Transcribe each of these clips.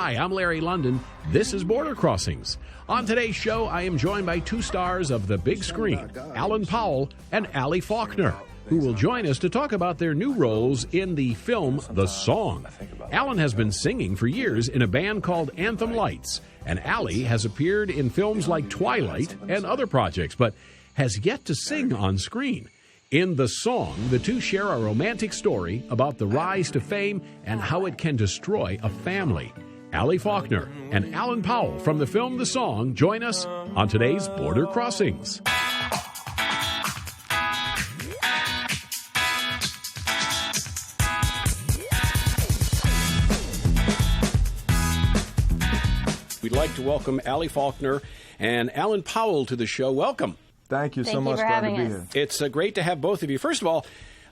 Hi, I'm Larry London. This is Border Crossings. On today's show, I am joined by two stars of the big screen, Alan Powell and Ali Faulkner, who will join us to talk about their new roles in the film The Song. Alan has been singing for years in a band called Anthem Lights, and Ali has appeared in films like Twilight and other projects, but has yet to sing on screen. In The Song, the two share a romantic story about the rise to fame and how it can destroy a family. Ali Faulkner and Alan Powell from the film The Song join us on today's Border Crossings. We'd like to welcome Ali Faulkner and Alan Powell to the show. Welcome. Thank you so much. Glad to be here. It's great to have both of you. First of all,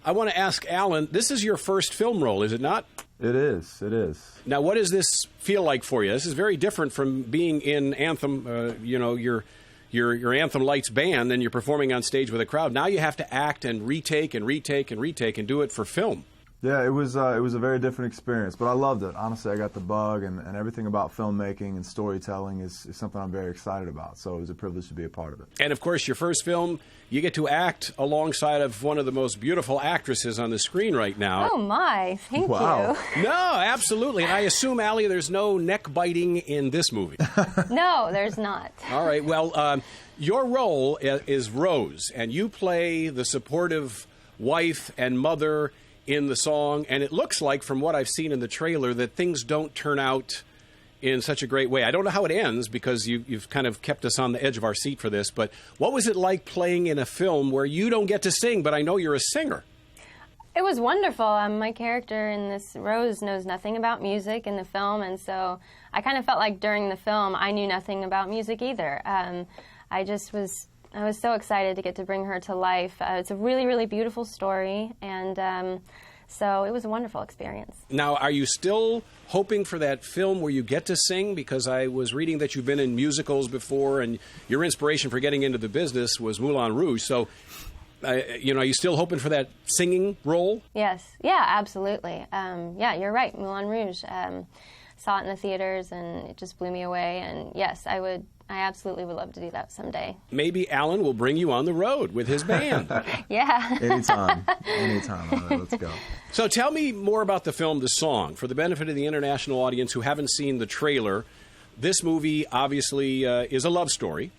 I want to ask Alan, this is your first film role, is it not? It is. It is. Now, what does this feel like for you? This is very different from being in Anthem, your Anthem Lights band, and you're performing on stage with a crowd. Now you have to act and retake and retake and retake and do it for film. Yeah, it was a very different experience, but I loved it. Honestly, I got the bug, and everything about filmmaking and storytelling is something I'm very excited about, so it was a privilege to be a part of it. And, of course, your first film, you get to act alongside of one of the most beautiful actresses on the screen right now. Oh, my. Thank you. No, absolutely. And I assume, Ali, there's no neck biting in this movie. No, there's not. All right. Well, your role is Rose, and you play the supportive wife and mother in the song, and it looks like, from what I've seen in the trailer, that things don't turn out in such a great way. I don't know how it ends, because you've kind of kept us on the edge of our seat for this, but what was it like playing in a film where you don't get to sing, but I know you're a singer? It was wonderful. My character in this, Rose, knows nothing about music in the film, and so I kind of felt like during the film I knew nothing about music either. I was so excited to get to bring her to life. It's a really, really beautiful story, and so it was a wonderful experience. Now, are you still hoping for that film where you get to sing? Because I was reading that you've been in musicals before, and your inspiration for getting into the business was Moulin Rouge. So, are you still hoping for that singing role? Yes. Yeah, absolutely. Yeah, you're right, Moulin Rouge. Saw it in the theaters, and it just blew me away. And yes, I absolutely would love to do that someday. Maybe Alan will bring you on the road with his band. Yeah. Anytime. Let's go. So tell me more about the film, The Song. For the benefit of the international audience who haven't seen the trailer, this movie obviously is a love story.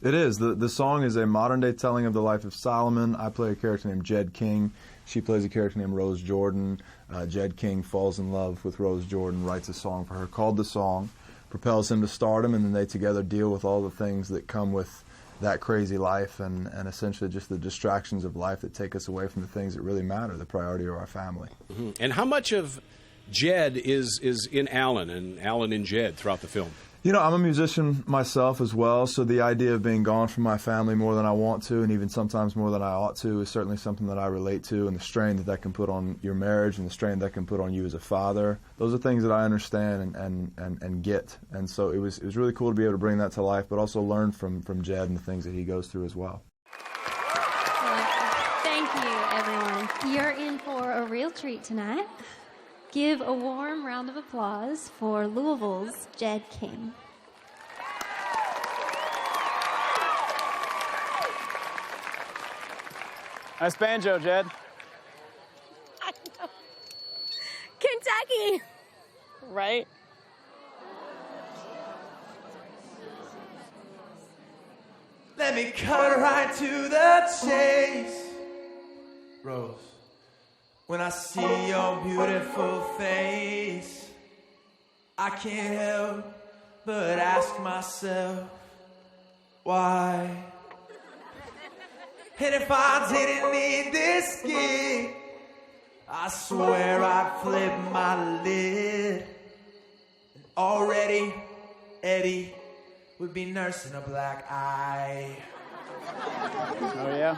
It is. The song is a modern-day telling of the life of Solomon. I play a character named Jed King. She plays a character named Rose Jordan. Jed King falls in love with Rose Jordan, writes a song for her called The Song, propels him to stardom, and then they together deal with all the things that come with that crazy life and essentially just the distractions of life that take us away from the things that really matter, the priority of our family. Mm-hmm. And how much of Jed is in Alan and Alan in Jed throughout the film? I'm a musician myself as well, so the idea of being gone from my family more than I want to, and even sometimes more than I ought to, is certainly something that I relate to, and the strain that can put on your marriage and the strain that can put on you as a father. Those are things that I understand and get, and so it was really cool to be able to bring that to life, but also learn from Jed and the things that he goes through as well. Thank you, everyone. You're in for a real treat tonight. Give a warm round of applause for Louisville's Jed King. Nice banjo, Jed. I know. Kentucky! Right? Let me cut right to the chase, Rose. When I see your beautiful face, I can't help but ask myself, why? And if I didn't need this gig, I swear I'd flip my lid. And already, Eddie would be nursing a black eye. Oh, yeah?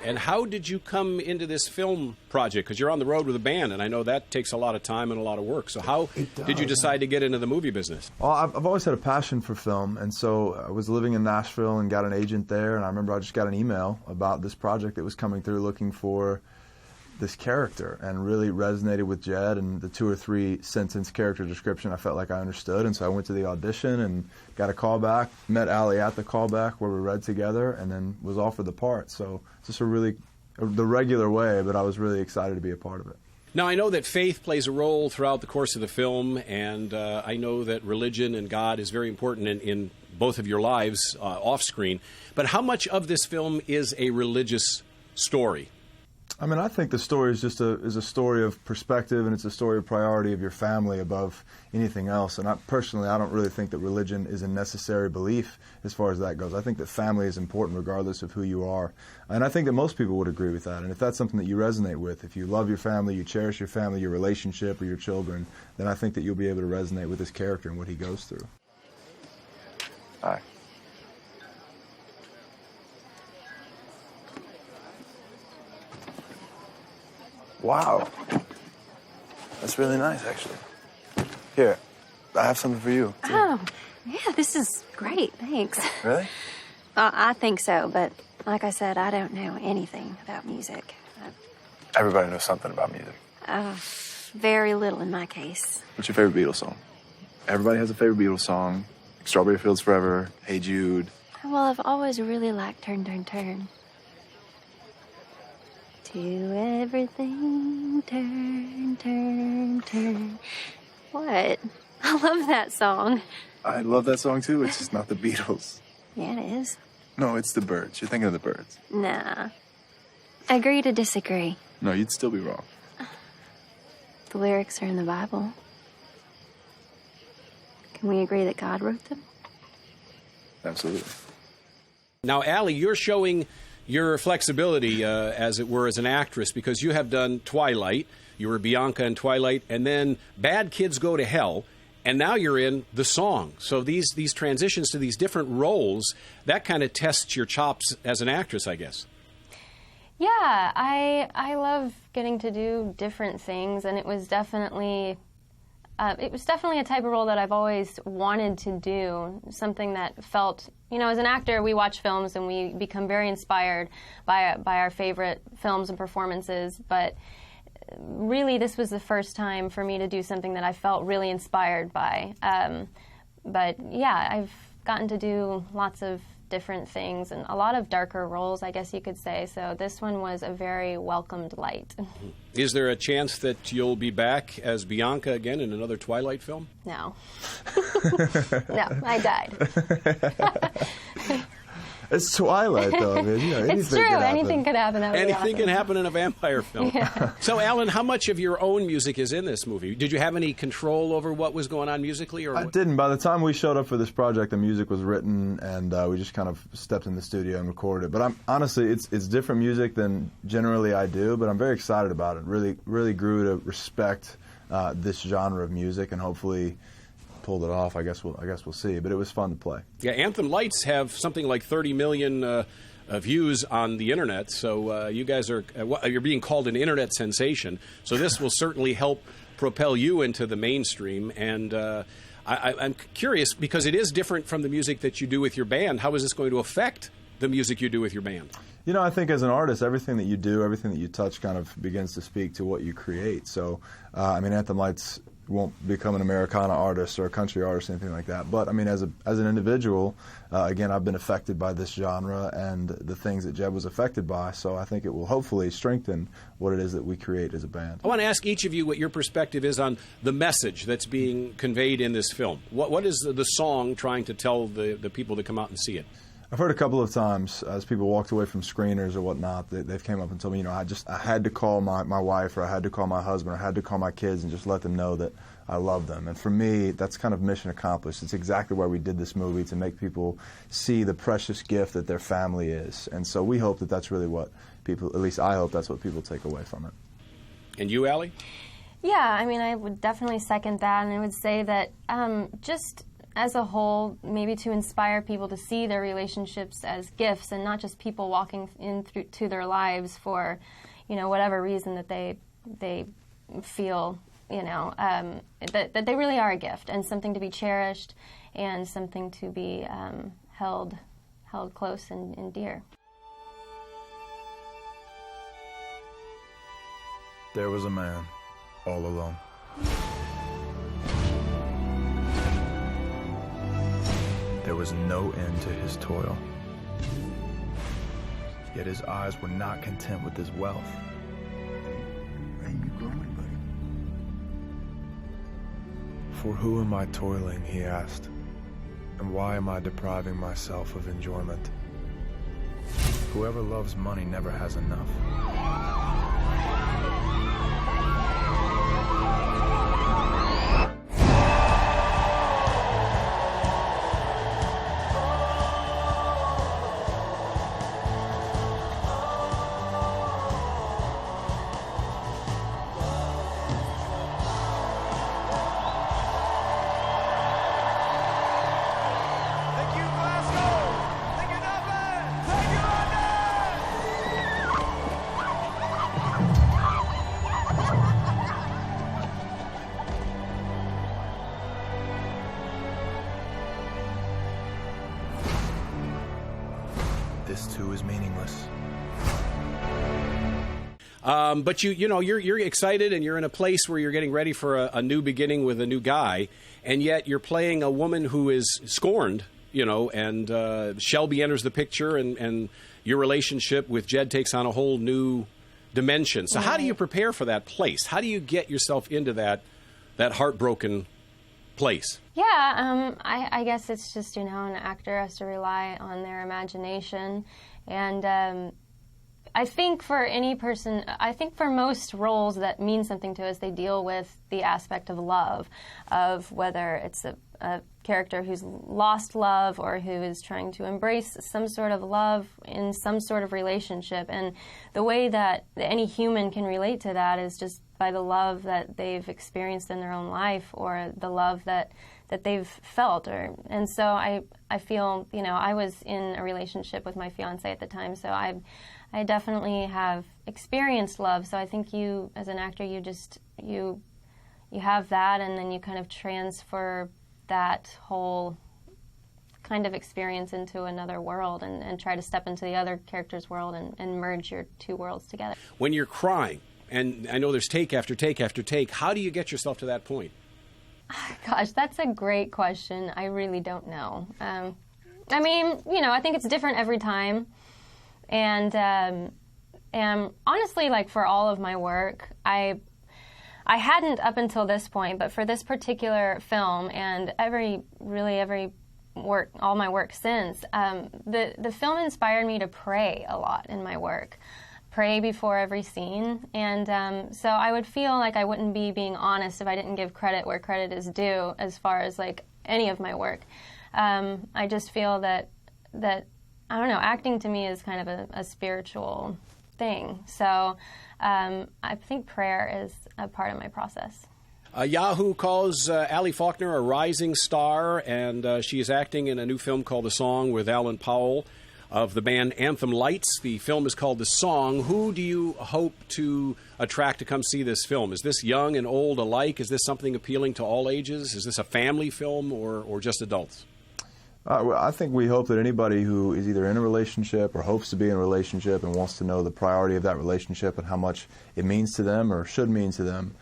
And how did you come into this film project? Because you're on the road with a band, and I know that takes a lot of time and a lot of work. So how did you decide to get into the movie business? Well, I've always had a passion for film, and so I was living in Nashville and got an agent there, and I remember I just got an email about this project that was coming through looking for this character and really resonated with Jed, and the 2 or 3 sentence character description I felt like I understood, and so I went to the audition and got a call back, met Ali at the callback where we read together, and then was offered the part. So just the regular way, but I was really excited to be a part of it. Now, I know that faith plays a role throughout the course of the film, and I know that religion and God is very important in both of your lives off-screen. But how much of this film is a religious story? I mean, I think the story is just a story of perspective, and it's a story of priority of your family above anything else. And personally, I don't really think that religion is a necessary belief as far as that goes. I think that family is important regardless of who you are. And I think that most people would agree with that. And if that's something that you resonate with, if you love your family, you cherish your family, your relationship, or your children, then I think that you'll be able to resonate with this character and what he goes through. Hi. Wow. That's really nice, actually. Here, I have something for you, too. Oh, yeah, this is great. Thanks. Really? I think so, but like I said, I don't know anything about music. Everybody knows something about music. Very little in my case. What's your favorite Beatles song? Everybody has a favorite Beatles song. Like Strawberry Fields Forever, Hey Jude. Well, I've always really liked Turn, Turn, Turn. To everything, turn, turn, turn. What? I love that song. I love that song, too. It's just not the Beatles. Yeah, it is. No, it's the Byrds. You're thinking of the Byrds. Nah. Agree to disagree. No, you'd still be wrong. The lyrics are in the Bible. Can we agree that God wrote them? Absolutely. Now, Ali, you're showing your flexibility, as it were, as an actress, because you have done Twilight. You were Bianca in Twilight, and then Bad Kids Go to Hell, and now you're in The Song. So these transitions to these different roles, that kind of tests your chops as an actress, I guess. Yeah, I love getting to do different things, and it was definitely a type of role that I've always wanted to do, something that felt, as an actor, we watch films and we become very inspired by our favorite films and performances, but really this was the first time for me to do something that I felt really inspired by. But yeah, I've gotten to do lots of different things and a lot of darker roles, I guess you could say. So this one was a very welcomed light. Is there a chance that you'll be back as Bianca again in another Twilight film? No. No, I died. It's Twilight, though. I mean, it's true. Anything could happen. That would be Anything awesome. can happen in a vampire film. Yeah. So, Alan, how much of your own music is in this movie? Did you have any control over what was going on musically? Or I didn't. By the time we showed up for this project, the music was written, and we just kind of stepped in the studio and recorded it. But honestly, it's different music than generally I do, but I'm very excited about it. Really grew to respect this genre of music, and hopefully pulled it off. I guess we'll see. But it was fun to play. Yeah, Anthem Lights have something like 30 million views on the internet. So you guys are you're being called an internet sensation. So this will certainly help propel you into the mainstream. And I'm curious because it is different from the music that you do with your band. How is this going to affect the music you do with your band? I think as an artist, everything that you do, everything that you touch kind of begins to speak to what you create. So, Anthem Lights won't become an Americana artist or a country artist or anything like that. But, as an individual, again, I've been affected by this genre and the things that Jed was affected by. So I think it will hopefully strengthen what it is that we create as a band. I want to ask each of you what your perspective is on the message that's being conveyed in this film. What is the song trying to tell the people that come out and see it? I've heard a couple of times as people walked away from screeners or whatnot, they've came up and told me, I had to call my wife or I had to call my husband or I had to call my kids and just let them know that I love them. And for me, that's kind of mission accomplished. It's exactly why we did this movie, to make people see the precious gift that their family is. And so we hope that that's really what people, at least I hope that's what people take away from it. And you, Ali? Yeah, I would definitely second that, and I would say that just as a whole, maybe to inspire people to see their relationships as gifts and not just people walking into their lives for, whatever reason that they feel, that they really are a gift and something to be cherished and something to be held close and dear. There was a man, all alone. There was no end to his toil. Yet his eyes were not content with his wealth. Are you growing, buddy? For who am I toiling, he asked, and why am I depriving myself of enjoyment? Whoever loves money never has enough. This too is meaningless. But you're excited and you're in a place where you're getting ready for a new beginning with a new guy, and yet you're playing a woman who is scorned, and Shelby enters the picture, and your relationship with Jed takes on a whole new dimension. So how do you prepare for that place? How do you get yourself into that heartbroken place? Yeah, I guess it's just, an actor has to rely on their imagination. And I think for any person, I think for most roles that mean something to us, they deal with the aspect of love, of whether it's a character who's lost love or who is trying to embrace some sort of love in some sort of relationship. And the way that any human can relate to that is just by the love that they've experienced in their own life, or the love that they've felt. And so I feel, I was in a relationship with my fiance at the time, so I definitely have experienced love. So I think you, as an actor, you have that, and then you kind of transfer that whole kind of experience into another world, and try to step into the other character's world and merge your two worlds together. When you're crying, and I know there's take after take after take, how do you get yourself to that point? Gosh, that's a great question. I really don't know. I think it's different every time. And honestly, for all of my work, I hadn't up until this point, but for this particular film and every work, all my work since, the film inspired me to pray a lot in my work. Pray before every scene. And so I would feel like I wouldn't be being honest if I didn't give credit where credit is due as far as any of my work. I just feel that I don't know, acting to me is kind of a spiritual thing. So I think prayer is a part of my process. Yahoo calls Ali Faulkner a rising star, and she is acting in a new film called The Song with Alan Powell of the band Anthem Lights. The film is called The Song. Who do you hope to attract to come see this film? Is this young and old alike? Is this something appealing to all ages? Is this a family film or just adults? I think we hope that anybody who is either in a relationship or hopes to be in a relationship and wants to know the priority of that relationship and how much it means to them or should mean to them,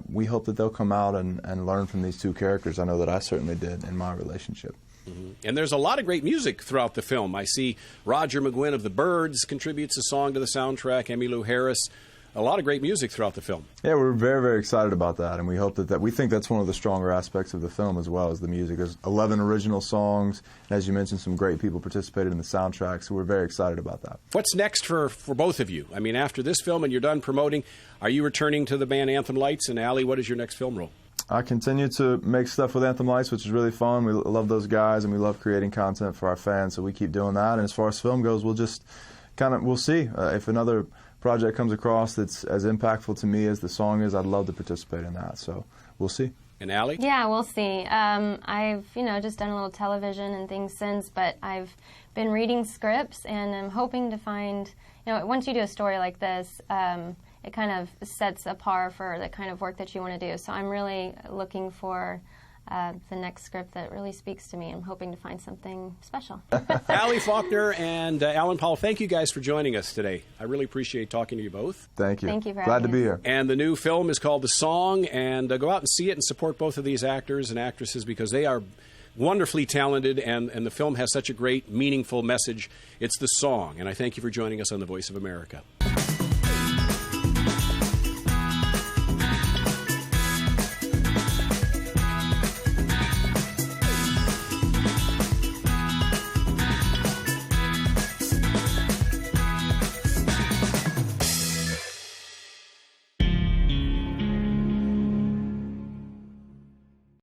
we hope that they'll come out and learn from these two characters. I know that I certainly did in my relationship. Mm-hmm. And there's a lot of great music throughout the film. I see Roger McGuinn of the Byrds contributes a song to the soundtrack, Emmylou Harris. A lot of great music throughout the film. Yeah, we're very, very excited about that, and we hope that we think that's one of the stronger aspects of the film as well as the music. There's 11 original songs, and as you mentioned, some great people participated in the soundtrack, so we're very excited about that. What's next for both of you? I mean, after this film and you're done promoting, are you returning to the band Anthem Lights? And Ali, what is your next film role? I continue to make stuff with Anthem Lights, which is really fun. We love those guys, and we love creating content for our fans, so we keep doing that. And as far as film goes, we'll see. If another project comes across that's as impactful to me as the song is, I'd love to participate in that. So we'll see. And Ali? Yeah, we'll see. I've, just done a little television and things since, but I've been reading scripts, and I'm hoping to find, once you do a story like this, it kind of sets a par for the kind of work that you want to do. So I'm really looking for the next script that really speaks to me. I'm hoping to find something special. Ali Faulkner and Alan Powell, thank you guys for joining us today. I really appreciate talking to you both. Thank you. Thank you for Glad to having be us. here. And the new film is called The Song, and go out and see it and support both of these actors and actresses because they are wonderfully talented, and the film has such a great, meaningful message. It's The Song, and I thank you for joining us on The Voice of America.